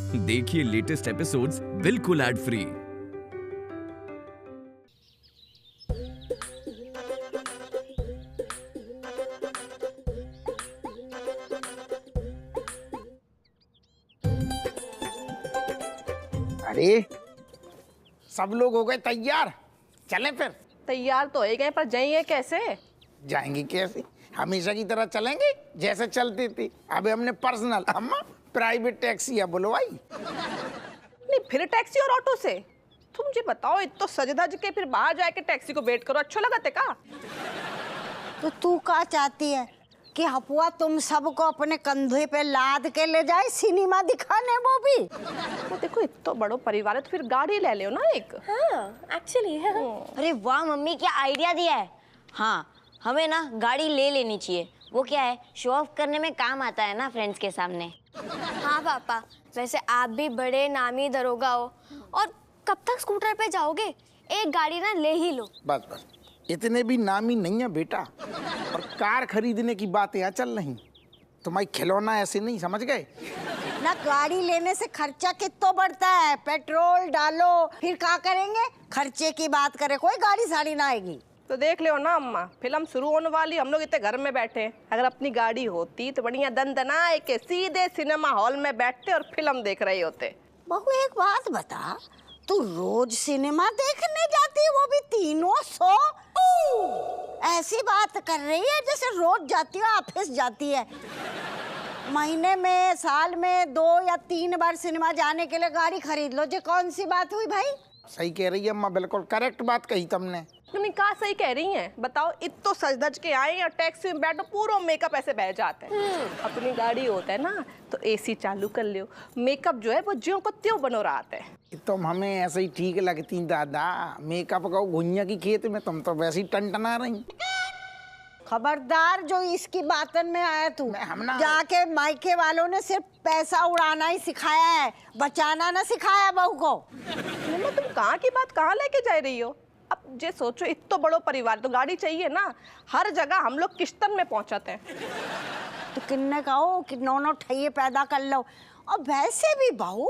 देखिए latest episodes बिल्कुल ad free. अरे सब लोग हो गए तैयार, चलें फिर। तैयार तो हो गए, पर जाएंगे कैसे? जाएंगे कैसे? हमेशा की तरह चलेंगे जैसे चलती थी। अबे हमने पर्सनल अम्मा प्राइवेट टैक्सी है बुलवाई। नहीं, फिर टैक्सी और ऑटो से? तुम मुझे बताओ, इतना सज धज के फिर बाहर जाके टैक्सी को वेट करो, अच्छा लगता है का? तो तू क्या चाहती है कि हपुआ तुम सबको अपने कंधे पे लाद के ले जाए सिनेमा दिखाने, वो भी? तो देखो, इतना बड़ो परिवार है तो फिर गाड़ी ले लो ना एक। हाँ, एक्चुअली अरे वाह मम्मी, क्या आइडिया दिया है। हाँ, हमें ना गाड़ी ले लेनी चाहिए। वो क्या है, शो ऑफ करने में काम आता है ना फ्रेंड्स के सामने। हाँ पापा, वैसे आप भी बड़े नामी दरोगा हो, और कब तक स्कूटर पे जाओगे? एक गाड़ी ना ले ही लो। बस बस, इतने भी नामी नहीं है बेटा। और कार खरीदने की बात यहाँ चल रही, तुम्हारी खिलौना ऐसे नहीं, समझ गए ना? गाड़ी लेने से खर्चा कितना बढ़ता है, पेट्रोल डालो फिर क्या करेंगे? खर्चे की बात करे, कोई गाड़ी साड़ी ना आएगी। तो देख लो ना अम्मा, फिल्म शुरू होने वाली, हम लोग इतने घर में बैठे हैं। अगर अपनी गाड़ी होती तो बढ़िया दनदनाए के सीधे सिनेमा हॉल में बैठते और फिल्म देख रहे होते। बहू एक बात बता, तू रोज सिनेमा देखने जाती है, वो भी 300? ऐसी बात कर रही है जैसे रोज जाती है, ऑफिस जाती है। महीने में, साल में 2 या 3 बार सिनेमा जाने के लिए गाड़ी खरीद लो, जो कौन सी बात हुई भाई? सही कह रही है अम्मा, बिल्कुल करेक्ट बात कही तुमने। तुमने कहा सही कह रही हैं। बताओ, इतो सज धज के आए और टैक्सी में बैठो, पूरा मेकअप ऐसे बह जाता है। अपनी गाड़ी होता है ना तो एसी चालू कर लियो, मेकअप जो है वो ज्यों को त्यों बनो रहा है। तुम हमें ऐसे ही ठीक लगती दादा, मेकअप का घुइया की खेत में तुम तो वैसे ही टनटना रही। खबरदार जो इसकी बातन में आया तू। हमना जाके मायके वालों ने सिर्फ पैसा उड़ाना ही सिखाया है, बचाना ना सिखाया बहू को। मम्मा, तुम कहाँ की बात कहाँ लेके जा रही हो? अब जे सोचो, इतना बड़ो परिवार तो गाड़ी चाहिए ना। हर जगह हम लोग किश्तन में पहुंचाते हैं। तो किन्ने कहो कि नौ ठैये पैदा कर लो। और वैसे भी बहू,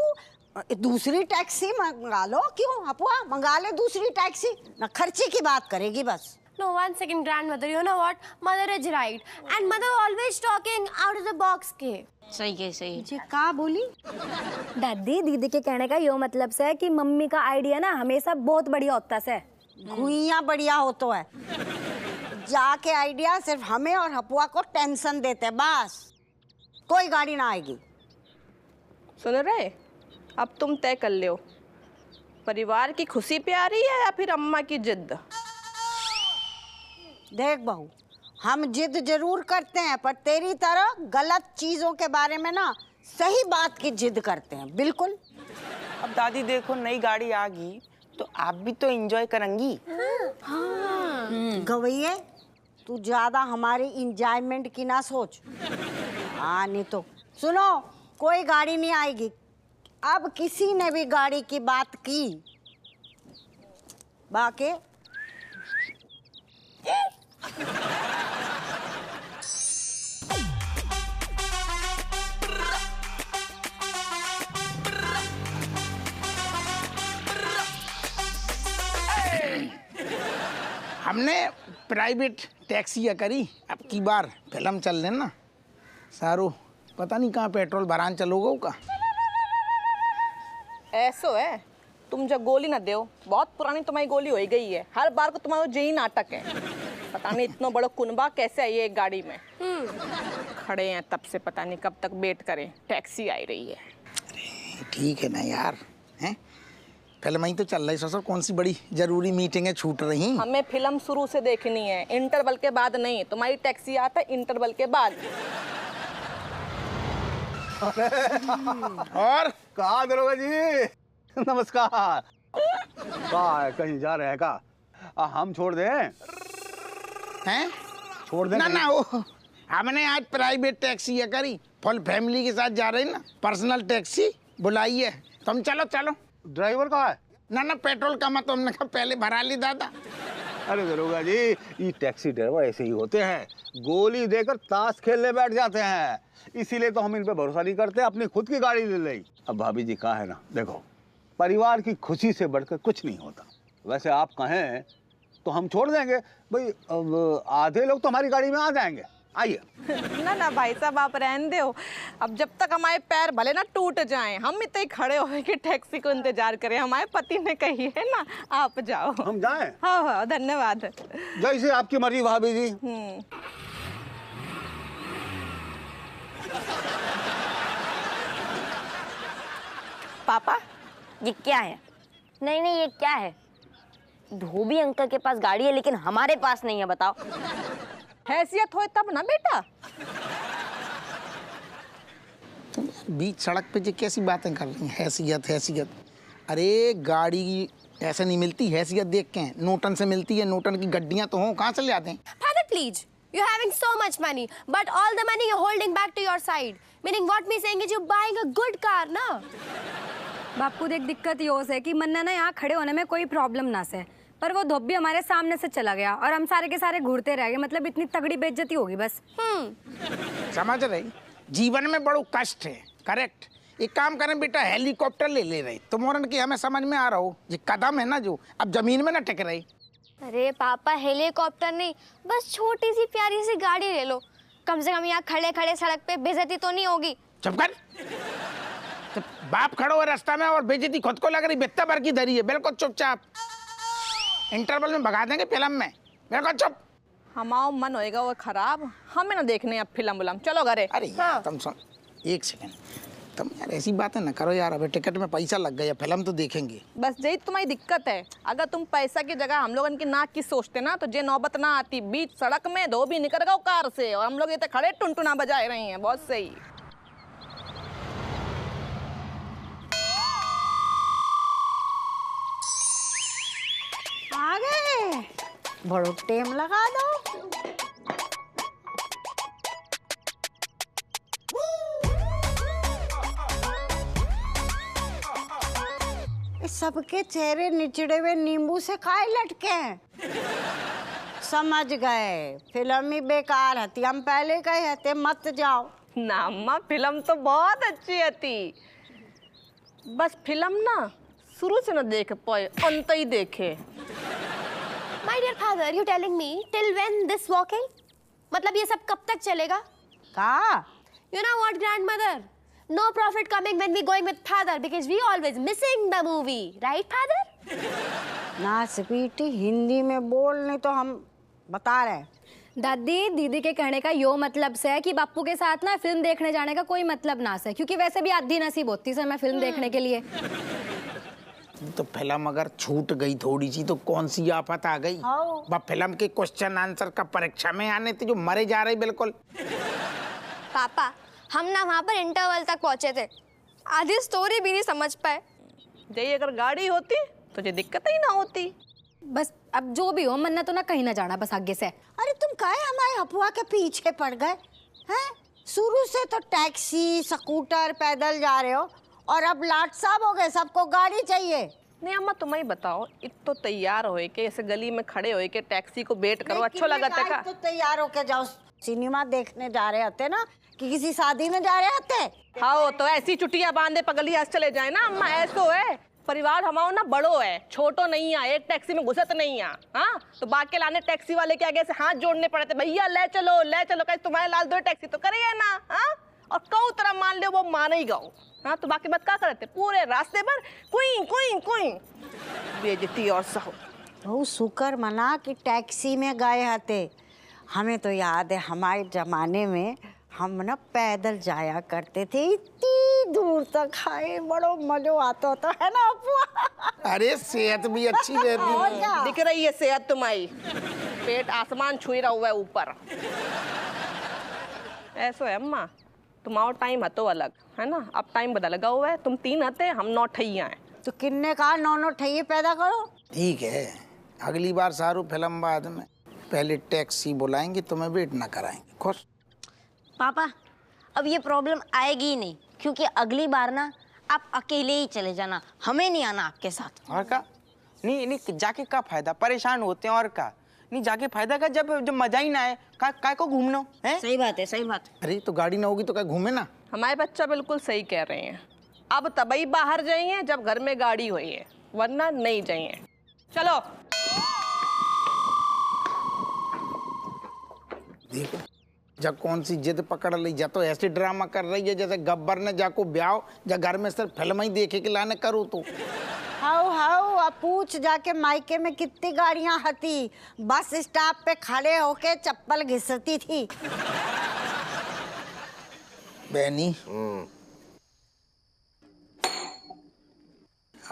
दूसरी टैक्सी मंगा लो। क्यों हपुआ, मंगा ले दूसरी टैक्सी ना, खर्चे की बात करेगी बस। No, one second, grandmother. You know what? Mother is right, and mother always talking out of the box के। सही है, सही है। जी का बोली? दादी, दीदी के कहने का यो मतलब से है कि मम्मी का आइडिया ना हमेशा बहुत बढ़िया होता है। घुइया बढ़िया हो तो है, जाके आइडिया सिर्फ हमें और हपुआ को टेंशन देते, बस। कोई गाड़ी ना आएगी। सुन रहे, अब तुम तय कर लो, परिवार की खुशी पे आ रही है या फिर अम्मा की जिद? देख बहू, हम जिद जरूर करते हैं, पर तेरी तरह गलत चीजों के बारे में ना सही बात की जिद करते हैं, बिल्कुल। अब दादी देखो, नई गाड़ी आ गई तो आप भी तो एंजॉय करेंगी। गवैये, तू ज्यादा हमारी इंजॉयमेंट की ना सोच। हाँ, नहीं तो सुनो, कोई गाड़ी नहीं आएगी। अब किसी ने भी गाड़ी की बात की बाकी हमने प्राइवेट टैक्सी करी। अब की बार फिल्म चल रही ना सारो, पता नहीं कहाँ पेट्रोल भरान चलोगे का। ऐसो है, तुम जब गोली ना दो, बहुत पुरानी तुम्हारी गोली हो गई है। हर बार को तुम्हारा यही नाटक है। पता नहीं इतना बड़ा कुनबा कैसे आई है एक गाड़ी में। खड़े हैं तब से, पता नहीं कब तक वेट करें, टैक्सी आई रही है। ठीक है ना यार, हैं? फिल्म ही तो चल रही, ससुर कौन सी बड़ी जरूरी मीटिंगें छूट रही। हमें फिल्म शुरू से देखनी है, इंटरवल के बाद नहीं। तुम्हारी टैक्सी आता है इंटरवल के बाद। और कहा दरोगा जी, नमस्कार। कहा कहीं जा रहे हैं का? हम छोड़ दें? हैं? छोड़ दें? ना ना, वो हमने आज प्राइवेट टैक्सी करी, फुल फैमिली के साथ जा रही ना, पर्सनल टैक्सी बुलाई है। तुम चलो चलो। ड्राइवर कहाँ है? ना ना, पेट्रोल का मत, हमने कहा पहले भरा ली दादा। अरे दरोगा जी, ये टैक्सी ड्राइवर ऐसे ही होते हैं, गोली देकर ताश खेलने बैठ जाते हैं। इसीलिए तो हम इन पे भरोसा नहीं करते, अपनी खुद की गाड़ी ले ली। अब भाभी जी कहा है ना, देखो परिवार की खुशी से बढ़कर कुछ नहीं होता। वैसे आप कहें तो हम छोड़ देंगे भाई, अब आधे लोग तो हमारी गाड़ी में आ जाएंगे। आइए। ना ना भाई साहब, आप रहने दो। अब जब तक हमारे पैर भले ना टूट जाएं, हम इतने ही खड़े हो कि टैक्सी को इंतजार करें। हमारे पति ने कही है ना, आप जाओ। हम जाएं? हाँ हाँ, धन्यवाद। जैसे आपकी मर्जी भाभी जी। पापा, ये क्या है? नहीं नहीं, ये क्या है? धोबी अंकल के पास गाड़ी है लेकिन हमारे पास नहीं है, बताओ। हैसियत हो तब ना बेटा। तुम बीच सड़क पे जो कैसी बातें कर रही हैं, हैसियत हैसियत। अरे गाड़ी ऐसे नहीं मिलती हैसियत देख के, नोटन से मिलती है। नोटन की गड्डियां तो हों, कहाँ से ले आते हैं? Father, please. You're having so much money, but all the money you're holding back to your side. Meaning what me saying is you're buying a good car, ना? बापू देख, दिक्कत ये है कि मन्ना ना यहाँ खड़े होने में कोई प्रॉब्लम ना से, पर वो धोबी हमारे सामने से चला गया और हम सारे के सारे घूरते रह गए। मतलब इतनी तगड़ी बेइज्जती होगी बस। समझ रही, जीवन में बड़ो कष्ट है। करेक्ट। एक काम करें बेटा, हेलीकॉप्टर ले ले रही तुम की, हमें समझ में आ रहा हो। ये कदम है ना जो अब जमीन में ना टिक रही। अरे पापा, हेलीकॉप्टर नहीं, बस छोटी सी प्यारी सी गाड़ी ले लो। कम से कम यहाँ खड़े खड़े सड़क पे बेइज्जती तो नहीं होगी। चुप कर। तो बाप खड़ो है रास्ता में और बेइज्जती खुद को लग रही, बित्ता भर की धरी है। बिल्कुल चुपचाप, इंटरवल में भगा देंगे फिल्म में। बिल्कुल चुप। हमारा मन होएगा वो खराब, हमें ना देखने अब फिल्म बुलम। चलो घरे। अरे यार तुम सुन, एक सेकंड, तुम यार ऐसी बातें ना करो यार। अबे टिकट में पैसा लग गया, फिल्म तो देखेंगे। बस यही तुम्हारी दिक्कत है। अगर तुम पैसा की जगह हम लोगन की नाक की सोचते ना, तो जे नौबत ना आती। बीच सड़क में धोबी निकल गया कार से और हम लोग इतने खड़े टुनटुना बजाए रही हैं। बहुत सही। आ गए, बड़ो टेम लगा दो। सबके चेहरे निचड़े हुए नींबू से काहे लटके हैं? समझ गए, फिल्म ही बेकार हती। हम पहले कहे हते मत जाओ ना अम्मा, फिल्म तो बहुत अच्छी थी। बस फिल्म ना शुरू से ना देख पाए, अंत ही देखे। My dear father, you telling me till when this walking? मतलब ये सब कब तक चलेगा? का? You know what, grandmother? No profit coming when we going with father because we always missing the movie, right, father? ना स्वीटी, हिंदी में बोल, नहीं तो हम बता रहे हैं। दादी, दीदी के कहने का यो मतलब से है कि बापू के साथ ना फिल्म देखने जाने का कोई मतलब ना से, क्योंकि वैसे भी आधी नसीब होती सर मैं फिल्म देखने के लिए। तो फिल्म अगर छूट गई थोड़ी सी तो कौन सी आफत आ गई? बस फिल्म के क्वेश्चन आंसर का परीक्षा में आने थे जो मरे जा रहे। बिल्कुल पापा, हम ना वहाँ पर इंटरवल तक पहुँचे थे, आधी स्टोरी भी नहीं समझ पाए। यही अगर गाड़ी होती तो ये दिक्कत ही ना होती। बस अब जो भी हो, मन्ना तो ना कहीं ना जाना बस आगे से। अरे तुम काहे हमारे अफवाह के पीछे पड़ गए हैं? शुरू से तो टैक्सी, स्कूटर, पैदल जा रहे हो और अब लाट साहब हो गए, सबको गाड़ी चाहिए। नहीं अम्मा, तुम ही बताओ, इत तो तैयार होए के ऐसे गली में खड़े होए के टैक्सी को वेट करो, अच्छा लगा था का? तो तैयार होके जाओ, सिनेमा देखने जा रहे होते ना कि किसी शादी में जा रहे होते। हाँ तो ऐसी चुटिया बांधे पगली हंस चले जाए ना अम्मा। ऐसो है परिवार हमारा ना बड़ो है, छोटो नहीं है। एक टैक्सी में घुसत नहीं है। हाँ तो बाकी लाने टैक्सी वाले के आगे से हाथ जोड़ने पड़े थे, भैया ले चलो ले चलो। कैसे तुम्हारे लाल दो टैक्सी तो करिए ना। हाँ और कऊ तरह मान लो वो मान ही गाओ। हाँ तो बाकी बात क्या करते पूरे रास्ते पर कुई कुई कुई बेइज्जती और सहो। बहुत शुक्र मना कि टैक्सी में गए हते। हमें तो याद है हमारे जमाने में हम ना पैदल जाया करते थे, इतनी दूर तक। खाए बड़ो मजो आता होता है ना अपुआ। अरे सेहत भी अच्छी रहती। दिख रही है सेहत तुम्हारी, पेट आसमान छुई रहा हुआ है ऊपर। ऐसो है अम्मा, तुम्हारा टाइम हतो अलग है ना, अब टाइम बदल गया हुआ है। तुम 3 हते, हम 9 ठैया हैं। तो किन्ने कहा 9 ठैये पैदा करो। ठीक है, अगली बार सारू फिल्म बाद में पहले टैक्सी बुलाएंगे, तुम्हें वेट ना कराएंगे। खुश? पापा, अब ये प्रॉब्लम आएगी ही नहीं, क्योंकि अगली बार ना आप अकेले ही चले जाना, हमें नहीं आना आपके साथ। और का नहीं नहीं जाके का फायदा, परेशान होते हैं और का। नहीं जाके फायदा का, जब जब मजा ही ना आए काय को घूमना है। सही बात है, सही बात है। अरे तो गाड़ी ना होगी तो क्या घूमे ना। हमारे बच्चा बिल्कुल सही कह रहे हैं। अब तभी बाहर जाइए जब घर में गाड़ी हुई है, वरना नहीं जाइए। चलो। देखो जब कौन सी जिद पकड़ ली, जा तो ऐसे ड्रामा कर रही है जैसे गब्बर ने जाको ब्याह या घर में सिर्फ फिल्म ही देखे के लाने करूँ तो। हाउ हाउ अब पूछ जाके मायके में कितनी गाड़ियां हती, बस स्टॉप पे खड़े होके चप्पल घिसती थी। बहनी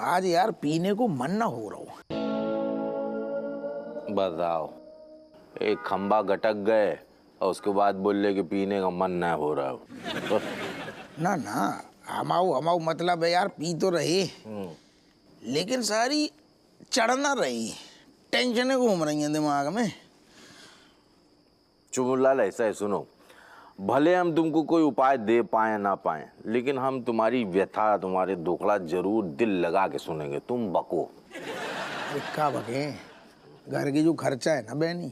आज यार पीने को मन ना हो रहा हो। बताओ, एक खंबा गटक गए और उसके बाद बोले कि पीने का मन ना हो रहा हो। ना ना हमाऊ मतलब है यार, पी तो रहे लेकिन सारी चढ़ ना रही, टेंशनें घूम रही हैं दिमाग में। चुमुलाल ऐसा है, सुनो, भले हम तुमको कोई उपाय दे पाए ना पाए, लेकिन हम तुम्हारी व्यथा, तुम्हारे दुखड़ा जरूर दिल लगा के सुनेंगे। तुम बको। क्या बके, घर की जो खर्चा है ना बहनी,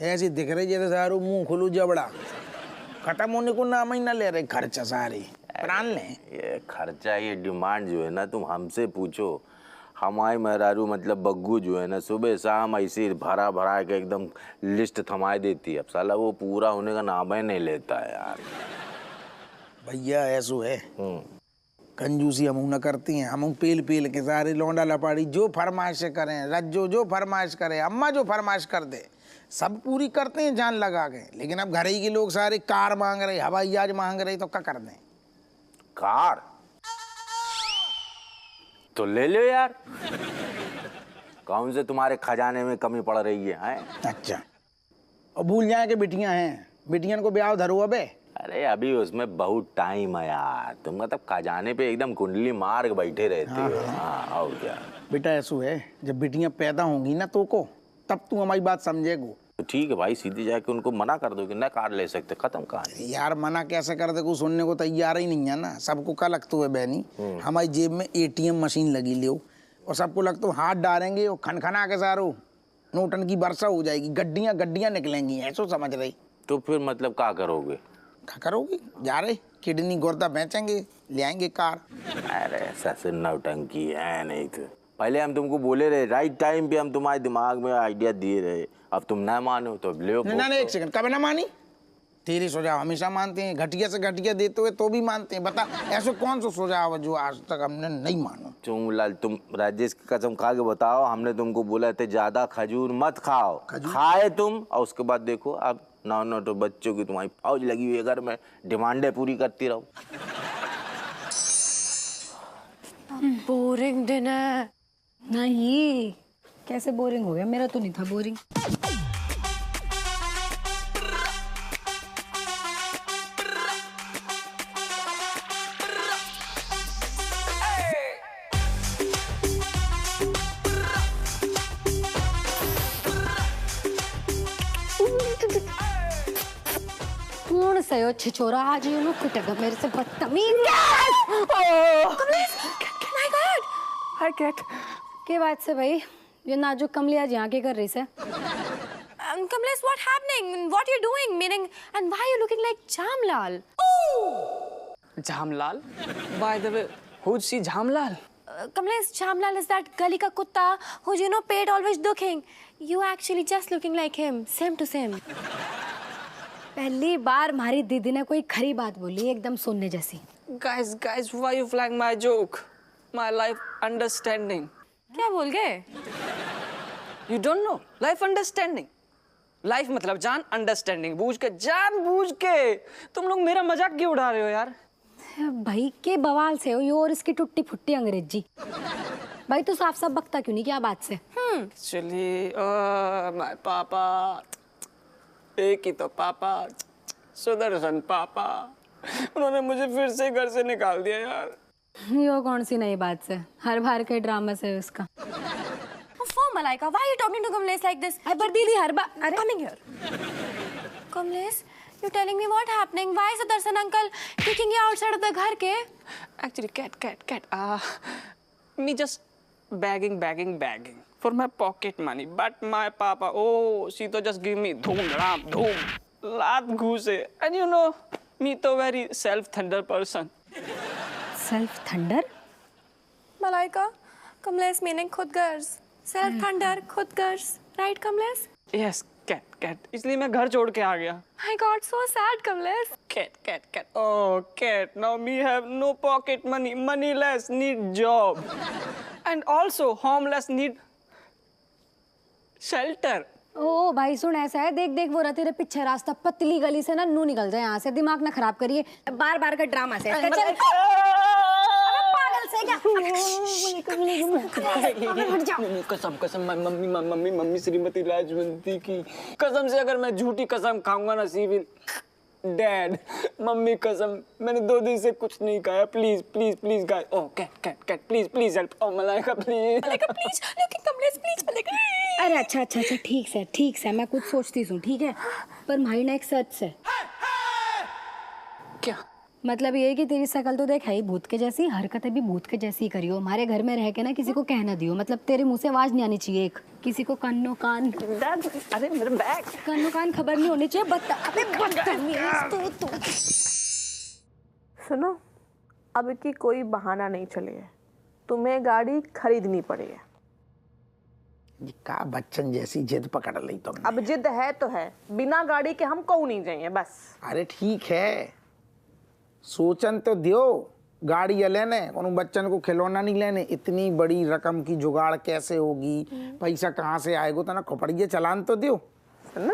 ऐसी दिख रही जैसे सारू मुंह खुलू जबड़ा, खत्म होने को नाम ही ना ले रहे। खर्चा सारे प्राण ले। ये खर्चा, ये डिमांड जो है ना, तुम हमसे पूछो। हमारी मेहरारू मतलब बग्गू जो है ना, सुबह शाम ऐसे भरा भरा के एकदम लिस्ट थमाए देती है। अब साला वो पूरा होने का नाम ही नहीं लेता है यार। भैया ऐसो है, कंजूसी हम न करती हैं, हम पेल पेल के सारे लौंडा लपाड़ी जो फरमाइश करें, रज्जो जो फरमाइश करे, अम्मा जो फरमाइश कर दे सब पूरी करते हैं जान लगा के। लेकिन अब घर ही के लोग सारे कार मांग रहे, हवाई जहाज मांग रहे, तो क्या कर दें। कार तो ले लो यार, कौन से तुम्हारे खजाने में कमी पड़ रही है? अच्छा, और भूल जाए कि बिटियां हैं, बिटियन को ब्याह धरो अबे। अरे अभी उसमें बहुत टाइम है यार, तुम मतलब खजाने पे एकदम कुंडली मार के बैठे रहते हो। हाँ, और क्या बेटा ऐसो है, जब बिटियां पैदा होंगी ना तो को, तब तू हमारी बात समझेगो। तो ठीक है भाई, सीधी जाके उनको मना कर दो कि न कार ले सकते, खत्म कहानी। यार मना कैसे कर दे, को सुनने को तैयार ही नहीं है ना। सबको क्या लगता है बहनी, हमारी जेब में ATM मशीन लगी लियो, और सबको लगता है हाथ डालेंगे और खनखना के सारो नोटन की वर्षा हो जाएगी, गड्डियां गड्डियां निकलेंगी, ऐसो समझ रही। तो फिर मतलब क्या करोगे? क्या करोगे, जा रहे किडनी गुर्दा बेचेंगे, ले आएंगे कार। अरे ससुर नौटंकी है। नहीं तो पहले हम तुमको बोले रहे, राइट टाइम पे हम तुम्हारे दिमाग में आइडिया दिए रहे, अब तुम ना मानो तो ले। ना एक सेकंड, कब ना मानी? तेरी सुझाव हमेशा मानते हैं, घटिया से घटिया देते हुए तो भी मानते हैं। बता ऐसे कौन सा सुझाव है जो आज तक हमने नहीं मानो? चुमुलाल, तुम राजेश की कसम खा के बताओ, हमने तुमको बोला था ज्यादा खजूर मत खाओ, खाए तुम, और उसके बाद देखो अब नौ तो बच्चों की तुम्हारी फौज लगी हुई है घर में, डिमांडें पूरी करती रहो। बोरिंग डिनर नहीं, कैसे बोरिंग हो गया? मेरा तो नहीं था बोरिंग। कौन सा यो छिछोरा आज ये लोग कुटेगा मेरे से बदतमीज। हाय कैट। के बात से भाई, ये नाजुक कमली आज यहाँ के कर रही से? Kamlesh, what happening? What you doing? Meaning, and why you looking like Jamlal? Jhamlal? By the way, who's she Jamlal? Kamlesh, Jamlal is that gully ka kutta who's, you know, paid always looking. You actually just looking like him, same to same. पहली बार हमारी दीदी ने कोई खरी बात बोली, एकदम सुनने जैसी। Guys, why you flying my joke? My life understanding. क्या बोल गए? You don't know? Life understanding. Life मतलब जान, understanding बूझ के, जान बूझ के। तुम लोग मेरा मजाक क्यों उड़ा रहे हो यार? भाई के बवाल से हो यो और इसकी टुट्टी फुट्टी अंग्रेजी। भाई तो साफ साफ बकता क्यों नहीं क्या बात से? Actually, my पापा, एक ही तो पापा, सुदर्शन पापा, उन्होंने मुझे फिर से घर से निकाल दिया यार। यो कौन सी नई बात से, हर बार के ड्रामा से उसका। For Malaika, why are you talking to Kamlesh like this? पर दीदी हर बार, अरे Coming here. Kamlesh, you telling me what happening? Why is Sudarshan uncle kicking you outside of the घर के? Actually, cat. Me just begging for my pocket money. But my papa, oh, she to just give me dhoom, lat ghuse. And you know, me to very self-thunder person. Self-thunder? Malaika, Kamlesh meaning खुद गर्ज. Self thunder, खुद गर्ज. Right, Kamlesh? Yes, cat. इसलिए मैं घर छोड़ के आ गया. I got so sad, Kamlesh. Cat. Oh, cat. Now me have no pocket money. Moneyless, need job. And also homeless need shelter. ओ भाई सुन, ऐसा है, देख वो रहा तेरे पीछे रास्ता, पतली गली से ना नू निकल जाए यहाँ से, दिमाग ना खराब करिए बार का ड्रामा से। चल पागल से क्या? कसम मम्मी श्रीमती राजवंती की कसम से अगर मैं झूठी कसम खाऊंगा ना सी विल डैड, मम्मी कसम मैंने 2 दिन से कुछ नहीं खाया, please guys. Oh cat please help. Oh Malaika please लेकिन कमलेश प्लीज मलाइका। अरे अच्छा ठीक से मैं कुछ सोचती हूँ, ठीक है, पर भाई ना एक सच है। क्या मतलब ये है कि तेरी शकल तो देख है ही भूत के जैसी, हरकतें भी भूत के जैसी करियो। हमारे घर में रह के ना किसी को कहना दियो, मतलब तेरे मुंह से आवाज नहीं आनी चाहिए, एक किसी को कानो कान। अरे मेरा बैग कानो कान खबर नहीं होनी चाहिए। सुनो, अब की कोई बहाना नहीं चलेगा, तुम्हें गाड़ी खरीदनी पड़ेगी। का बच्चन जैसी जिद पकड़ ली तुमने। अब जिद है तो है, बिना गाड़ी के हम कहूँ नहीं जाइए बस। अरे ठीक है, सोचन तो दियो, गाड़ी लेने उन बच्चन को खिलौना नहीं लेने। इतनी बड़ी रकम की जुगाड़ कैसे होगी, पैसा कहाँ से आएगा, तो ना खोपड़िए चलान तो दियो ना।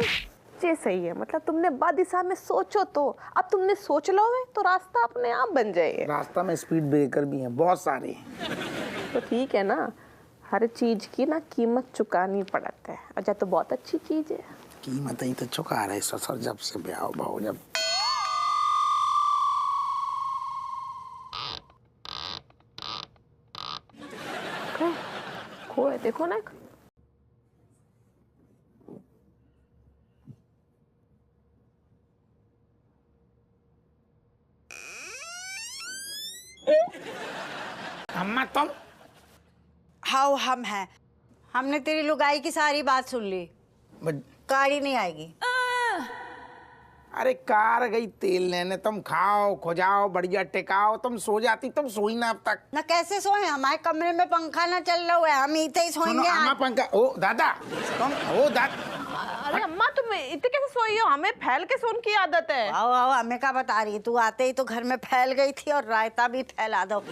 ये सही है, मतलब तुमने बाद दिशा में सोचो, तो अब तुमने सोच लो तो रास्ता अपने आप बन जाएगा। रास्ता में स्पीड ब्रेकर भी हैं, बहुत सारे हैं। तो ठीक है ना, हर चीज की ना कीमत चुकानी पड़ता है। अच्छा तो बहुत अच्छी चीज है, कीमत ही तो चुका रहे ससुर जब से ब्याह भाव जब। खोए देखो ना। अम्मा तुम? हाँ हम हैं। हमने तेरी लुगाई की सारी बात सुन ली। गाड़ी नहीं आएगी। अरे कार गई तेल लेने, तुम खाओ खुजाओ बढ़िया टिकाओ, तुम सो जाती, तुम सोई ना अब तक। ना कैसे सोए, हमारे कमरे में पंखा ना चल रहा है, हम इतने ही सोएंगे। अम्मा पंखा, ओ दादा तुम, ओ दादा। अरे अम्मा तुम इतने कैसे सोई हो, हमें फैल के सोने की आदत है। आओ हमें क्या बता रही, तू आते ही तो घर में फैल गई थी, और रायता भी फैला दो।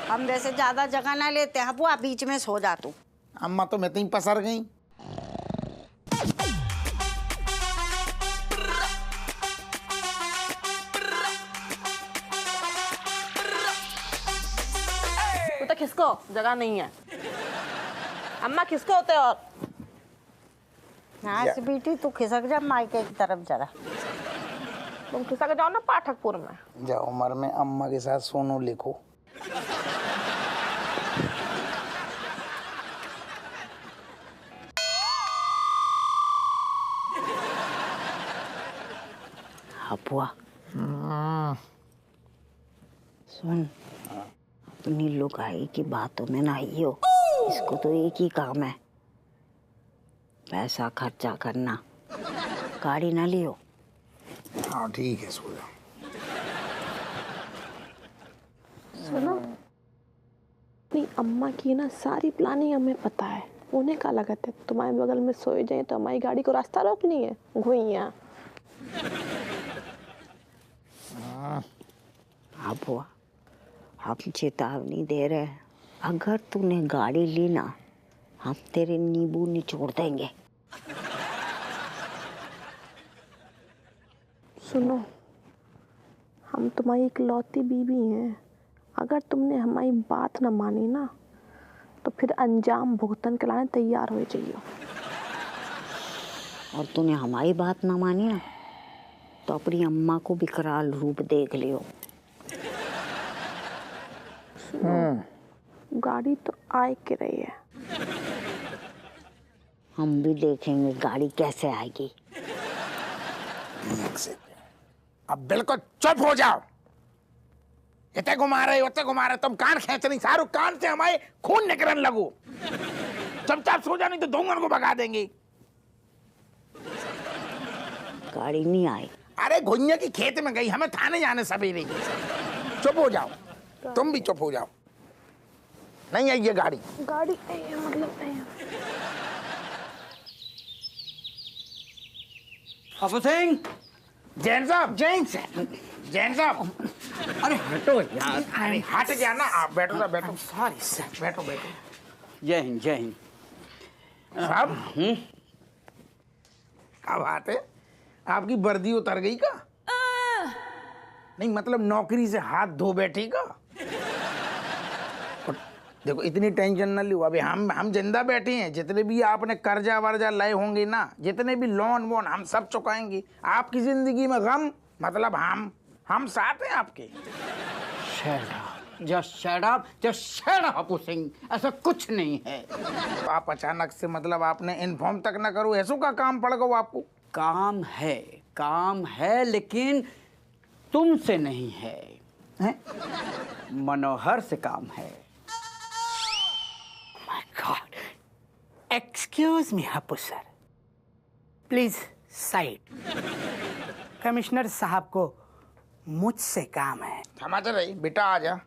हम वैसे ज्यादा जगह ना लेते हैं, बुआ बीच में सो जा तू। अम्मा तो मैं इतनी पसर गई। तो खिसको, जगह नहीं है। अम्मा खिसको होते। और हाँ बेटी तू खिसक जा मायके की तरफ जरा। तुम खिसक जाओ ना पाठकपुर में। जाओ उम्र में अम्मा के साथ सोनो लिखो। बुआ सुन, अपनी लुगाई की बातों में ना आइयो। इसको तो एक ही काम है, पैसा खर्चा करना, गाड़ी ना लियो। हाँ ठीक है, सो जाओ। सुनो, अपनी अम्मा की ना सारी प्लानिंग हमें पता है। उन्हें क्या लगता है तुम्हारे बगल में सोए जाए तो हमारी गाड़ी को रास्ता रोकनी है, घुइया। हाँ बुआ, हम चेतावनी दे रहे हैं, अगर तूने गाड़ी ली ना, हम तेरे नींबू निचोड़ देंगे। सुनो, हम तुम्हारी इकलौती बीवी हैं, अगर तुमने हमारी बात न मानी ना, तो फिर अंजाम भुगतन के लाने तैयार हो जाइए। और तूने हमारी बात ना मानी ना, तो अपनी अम्मा को विकराल रूप देख लियो। गाड़ी तो आए के रही है, हम भी देखेंगे गाड़ी कैसे आएगी। अब बिल्कुल चुप हो जाओ, इतने घुमा रहे उतने घुमा रहे, तुम कान खींच रही, शाहरुख कान से हमारे खून निकलने लगो। चुपचाप सो जा, नहीं तो दोंगन को भगा देंगे। गाड़ी नहीं आई। अरे घुइया की खेत में गई, हमें थाने जाने सवेरे। चुप हो जाओ, तुम भी चुप हो जाओ। नहीं आई ये गाड़ी। गाड़ी मतलब अपू सिंह, जैन साहब, जैन साहब, अरे हटो यार। अरे हट जाना आप। बैठो ना, बैठो। सॉरी सर, बैठो बैठो। जय हिंद, जय हिंद साहब। क्या बात है, आपकी वर्दी उतर गई का? नहीं मतलब नौकरी से हाथ धो बैठी का? देखो इतनी टेंशन न लो, अभी हम जिंदा बैठे हैं। जितने भी आपने कर्जा वर्जा लाए होंगे ना, जितने भी लोन वोन, हम सब चुकाएंगे। आपकी जिंदगी में गम मतलब हम साथ हैं आपके। शट अप अपू सिंह, ऐसा कुछ नहीं है। तो आप अचानक से मतलब आपने इन्फॉर्म तक ना करो, ऐसो का काम पड़ गया आपको? काम है लेकिन तुमसे नहीं है, मनोहर से काम है। My God. Excuse me, Happu sir, please side. Commissioner साहब को मुझसे काम है। थमाते रही बेटा, आ जा।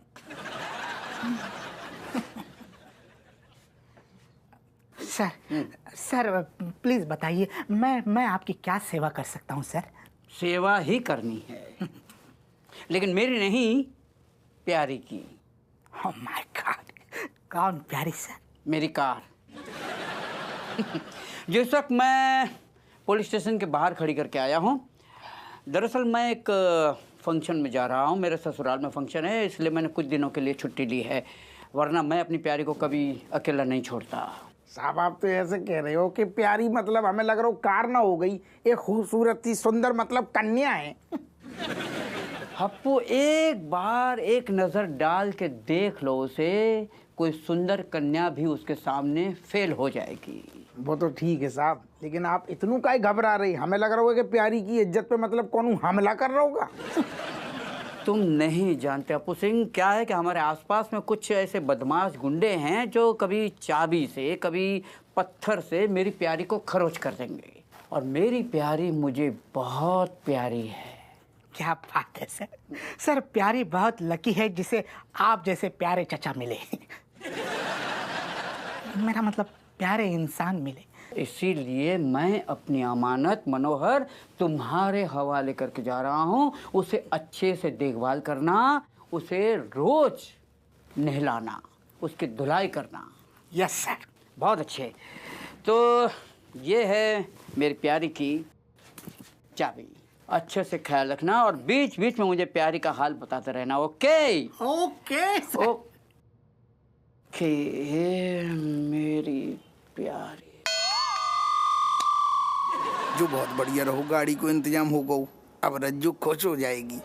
सर प्लीज बताइए, मैं आपकी क्या सेवा कर सकता हूँ सर? सेवा ही करनी है, लेकिन मेरी नहीं, प्यारी की। Oh my God. कौन प्यारी सर? मेरी कार। जिस वक्त मैं पुलिस स्टेशन के बाहर खड़ी करके आया हूँ, दरअसल मैं एक फंक्शन में जा रहा हूँ। मेरे ससुराल में फंक्शन है, इसलिए मैंने कुछ दिनों के लिए छुट्टी ली है, वरना मैं अपनी प्यारी को कभी अकेला नहीं छोड़ता। साहब आप तो ऐसे कह रहे हो कि प्यारी मतलब हमें लग रहा हो कार ना हो गई, एक खूबसूरत सी सुंदर मतलब कन्या है। हप्पू एक बार एक नज़र डाल के देख लो उसे, कोई सुंदर कन्या भी उसके सामने फेल हो जाएगी। वो तो ठीक है साहब, लेकिन आप इतनू काहे घबरा रही? हमें लग रहा होगा कि प्यारी की इज्जत पे मतलब कौन हमला कर रहा होगा। तुम नहीं जानते अपू सिंह, क्या है कि हमारे आसपास में कुछ ऐसे बदमाश गुंडे हैं जो कभी चाबी से कभी पत्थर से मेरी प्यारी को खरोच कर देंगे, और मेरी प्यारी मुझे बहुत प्यारी है। क्या बात है सर। सर प्यारी बहुत लकी है जिसे आप जैसे प्यारे चचा मिले। मेरा मतलब प्यारे इंसान मिले। इसीलिए मैं अपनी अमानत मनोहर तुम्हारे हवाले करके जा रहा हूँ। उसे अच्छे से देखभाल करना, उसे रोज नहलाना, उसकी धुलाई करना। Yes sir. बहुत अच्छे। तो ये है मेरी प्यारी की चाबी, अच्छे से ख्याल रखना और बीच बीच में मुझे प्यारी का हाल बताते रहना। ओके? Okay sir. ओके मेरी प्यारी। जो बहुत बढ़िया रहो, गाड़ी को इंतजाम हो गो, अब रज्जू खुश हो जाएगी।